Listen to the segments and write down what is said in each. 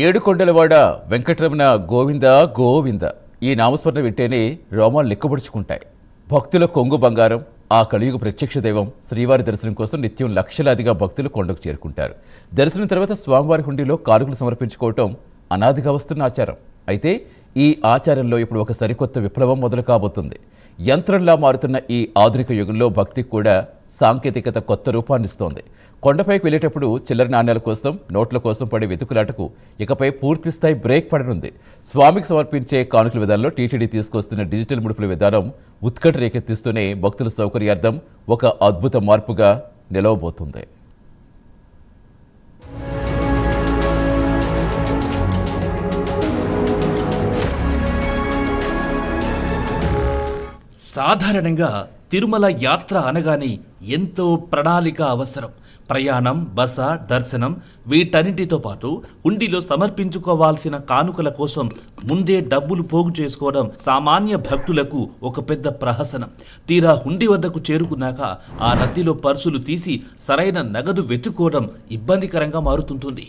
ఏడుకొండలవాడ వెంకటరమణ గోవింద గోవింద ఈ నామస్మరణ వింటేనే రోమాలు లెక్కబడుచుకుంటాయి. భక్తుల కొంగు బంగారం ఆ కలియుగ ప్రత్యక్ష దైవం శ్రీవారి దర్శనం కోసం నిత్యం లక్షలాదిగా భక్తులు కొండకు చేరుకుంటారు. దర్శనం తర్వాత స్వామివారి హుండీలో కానుకలు సమర్పించుకోవటం అనాదిగా వస్తున్న ఆచారం. అయితే ఈ ఆచారంలో ఇప్పుడు ఒక సరికొత్త విప్లవం మొదలు కాబోతుంది. యంత్రంలా మారుతున్న ఈ ఆధునిక యుగంలో భక్తికి కూడా సాంకేతికత కొత్త రూపాన్నిస్తోంది. కొండపైకి వెళ్ళేటప్పుడు చిల్లర నాణ్యాల కోసం, నోట్ల కోసం పడే వెతుకులాటకు ఇకపై పూర్తిస్థాయి బ్రేక్ పడనుంది. స్వామికి సమర్పించే కానుకల విధానంలో టీటీడీ తీసుకొస్తున్న డిజిటల్ ముడుపుల విధానం ఉత్కంఠ రేకెత్తిస్తూనే భక్తుల సౌకర్యార్థం ఒక అద్భుత మార్పుగా నిలవబోతుంది. సాధారణంగా తిరుమల యాత్ర అనగానే ఎంతో ప్రణాళిక అవసరం. ప్రయాణం, బస, దర్శనం వీటన్నిటితో పాటు హుండీలో సమర్పించుకోవాల్సిన కానుకల కోసం ముందే డబ్బులు పోగు చేసుకోవడం సామాన్య భక్తులకు ఒక పెద్ద ప్రహసనం. తీరా హుండీ వద్దకు చేరుకున్నాక ఆ రద్దీలో పర్సులు తీసి సరైన నగదు వెతుక్కోవడం ఇబ్బందికరంగా మారుతుంటుంది.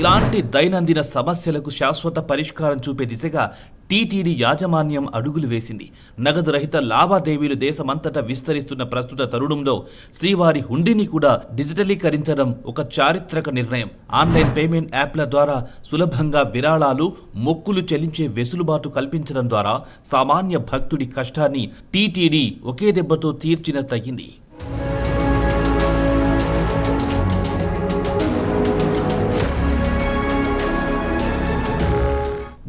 ఇలాంటి దైనందిన సమస్యలకు శాశ్వత పరిష్కారం చూపే దిశగా టీటీడీ యాజమాన్యం అడుగులు వేసింది. నగదు రహిత లావాదేవీలు దేశమంతటా విస్తరిస్తున్న ప్రస్తుత తరుణంలో శ్రీవారి హుండీని కూడా డిజిటలీకరించడం ఒక చారిత్రక నిర్ణయం. ఆన్లైన్ పేమెంట్ యాప్ల ద్వారా సులభంగా విరాళాలు, మొక్కులు చెల్లించే వెసులుబాటు కల్పించడం ద్వారా సామాన్య భక్తుడి కష్టాన్ని టీటీడీ ఒకే దెబ్బతో తీర్చినట్టయింది.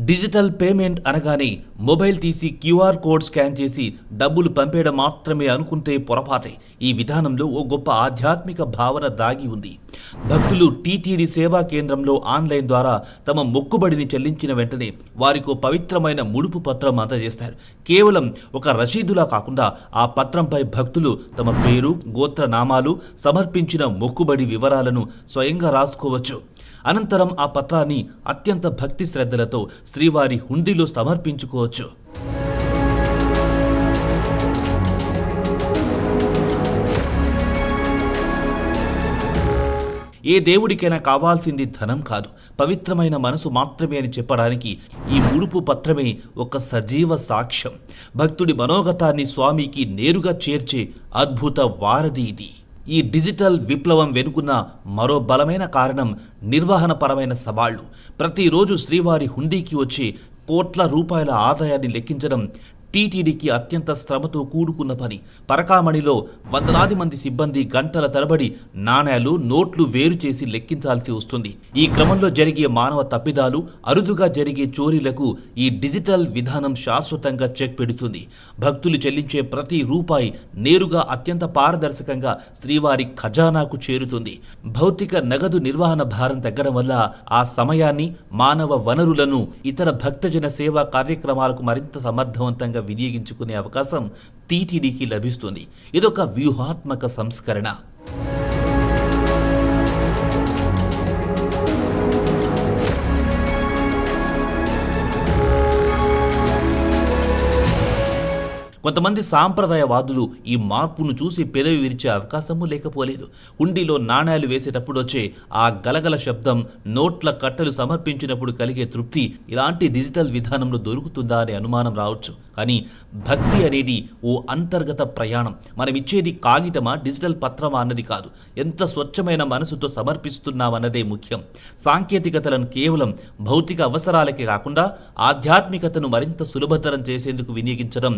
డిజిటల్ పేమెంట్ అనగానే మొబైల్ తీసి క్యూఆర్ కోడ్ స్కాన్ చేసి డబ్బులు పంపేయడం మాత్రమే అనుకుంటే పొరపాటే. ఈ విధానంలో ఓ గొప్ప ఆధ్యాత్మిక భావన దాగి ఉంది. భక్తులు టీటీడీ సేవా కేంద్రంలో ఆన్లైన్ ద్వారా తమ మొక్కుబడిని చెల్లించిన వెంటనే వారికో పవిత్రమైన ముడుపు పత్రం అందజేస్తారు. కేవలం ఒక రసీదులా కాకుండా ఆ పత్రంపై భక్తులు తమ పేరు, గోత్రనామాలు, సమర్పించిన మొక్కుబడి వివరాలను స్వయంగా రాసుకోవచ్చు. అనంతరం ఆ పత్రాన్ని అత్యంత భక్తి శ్రద్ధలతో శ్రీవారి హుండీలో సమర్పించుకోవచ్చు. ఏ దేవుడికైనా కావాల్సింది ధనం కాదు, పవిత్రమైన మనసు మాత్రమే అని చెప్పడానికి ఈ ముడుపు పత్రమే ఒక సజీవ సాక్ష్యం. భక్తుడి మనోగతాన్ని స్వామికి నేరుగా చేర్చే అద్భుత వారధి ఇది. ఈ డిజిటల్ విప్లవం వెనుకున్న మరో బలమైన కారణం నిర్వహణపరమైన సవాళ్లు. ప్రతిరోజు శ్రీవారి హుండీకి వచ్చే కోట్ల రూపాయల ఆదాయాన్ని లెక్కించడం టీటీడీకి అత్యంత శ్రమతో కూడుకున్న పని. పరకామణిలో వందలాది మంది సిబ్బంది గంటల తరబడి నాణేలు, నోట్లు వేరు చేసి లెక్కించాల్సి వస్తుంది. ఈ క్రమంలో జరిగే మానవ తప్పిదాలు, అరుదుగా జరిగే చోరీలకు ఈ డిజిటల్ విధానం శాశ్వతంగా చెక్ పెడుతుంది. భక్తులు చెల్లించే ప్రతి రూపాయి నేరుగా అత్యంత పారదర్శకంగా శ్రీవారి ఖజానాకు చేరుతుంది. భౌతిక నగదు నిర్వహణ భారం తగ్గడం వల్ల ఆ సమయాన్ని, మానవ వనరులను ఇతర భక్తజన సేవా కార్యక్రమాలకు మరింత సమర్థవంతంగా వినియోగించుకునే అవకాశం టీటీడీకి లభిస్తుంది. ఇదొక వ్యూహాత్మక సంస్కరణ. కొంతమంది సాంప్రదాయవాదులు ఈ మార్పును చూసి పెదవి విరిచే అవకాశము లేకపోలేదు. హుండీలో నాణేలు వేసేటప్పుడు వచ్చే ఆ గలగల శబ్దం, నోట్ల కట్టలు సమర్పించినప్పుడు కలిగే తృప్తి ఇలాంటి డిజిటల్ విధానంలో దొరుకుతుందా అనే అనుమానం రావచ్చు. కానీ భక్తి అనేది ఓ అంతర్గత ప్రయాణం. మనం ఇచ్చేది కాగితమా, డిజిటల్ పత్రమా అన్నది కాదు, ఎంత స్వచ్ఛమైన మనసుతో సమర్పిస్తున్నామన్నదే ముఖ్యం. సాంకేతికతలను కేవలం భౌతిక అవసరాలకే కాకుండా ఆధ్యాత్మికతను మరింత సులభతరం చేసేందుకు వినియోగించడం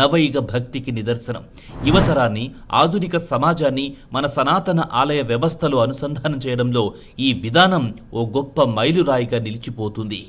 నవయుగ భక్తికి నిదర్శనం. యువతరాన్ని, ఆధునిక సమాజాన్ని మన సనాతన ఆలయ వ్యవస్థలో అనుసంధానం చేయడంలో ఈ విధానం ఓ గొప్ప మైలురాయిగా నిలిచిపోతుంది.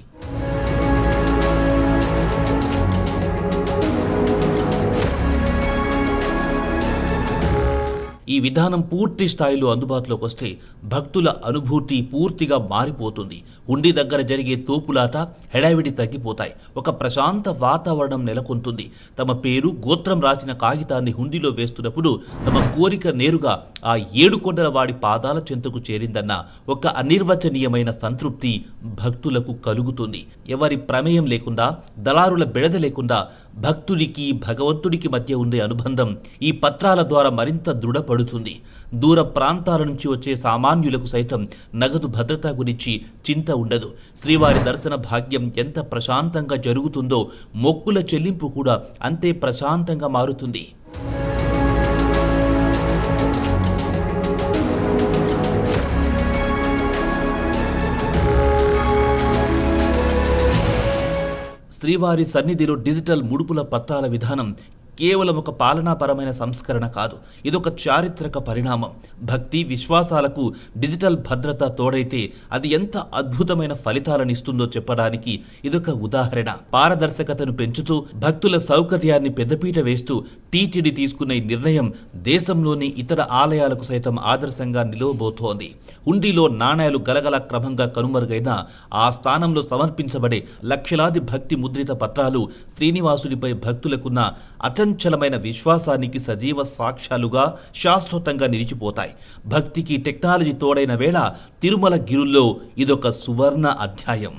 ఈ విధానం పూర్తి స్థాయిలో అందుబాటులోకి వస్తే భక్తుల అనుభూతి పూర్తిగా మారిపోతుంది. హుండీ దగ్గర జరిగే తోపులాట, హెడావిడి తగ్గిపోతాయి. ఒక ప్రశాంత వాతావరణం నెలకొంటుంది. తమ పేరు, గోత్రం రాసిన కాగితాన్ని హుండీలో వేస్తున్నప్పుడు తమ కోరిక నేరుగా ఆ ఏడుకొండల వాడి పాదాల చెంతకు చేరిందన్న ఒక అనిర్వచనీయమైన సంతృప్తి భక్తులకు కలుగుతుంది. ఎవరి ప్రమేయం లేకుండా, దళారుల బెడద లేకుండా భక్తుడికి భగవంతుడికి మధ్య ఉండే అనుబంధం ఈ పత్రాల ద్వారా మరింత దృఢపడుతుంది. దూర ప్రాంతాల నుంచి వచ్చే సామాన్యులకు సైతం నగదు భద్రత గురించి చింత ఉండదు. శ్రీవారి దర్శన భాగ్యం ఎంత ప్రశాంతంగా జరుగుతుందో మొక్కుల చెల్లింపు కూడా అంతే ప్రశాంతంగా మారుతుంది. శ్రీవారి సన్నిధిలో డిజిటల్ ముడుపుల పత్రాల విధానం కేవలం ఒక పాలనాపరమైన సంస్కరణ కాదు, ఇదొక చారిత్రక పరిణామం. భక్తి విశ్వాసాలకు డిజిటల్ భద్రత తోడైతే అది ఎంత అద్భుతమైన ఫలితాలను ఇస్తుందో చెప్పడానికి ఇదొక ఉదాహరణ. పారదర్శకతను పెంచుతూ భక్తుల సౌకర్యాన్ని పెద్దపీట వేస్తూ టీటీడీ తీసుకున్న ఈ నిర్ణయం దేశంలోని ఇతర ఆలయాలకు సైతం ఆదర్శంగా నిలవబోతోంది. హుండీలో నాణేలు గలగల క్రమంగా కనుమరుగైన ఆ స్థానంలో సమర్పించబడే లక్షలాది భక్తి ముద్రిత పత్రాలు శ్రీనివాసుడిపై భక్తులకున్న అచంచలమైన విశ్వాసానికి సజీవ సాక్ష్యాలుగా శాశ్వతంగా నిలిచిపోతాయి. భక్తికి టెక్నాలజీ తోడైన వేళ తిరుమల గిరుల్లో ఇదొక సువర్ణ అధ్యాయం.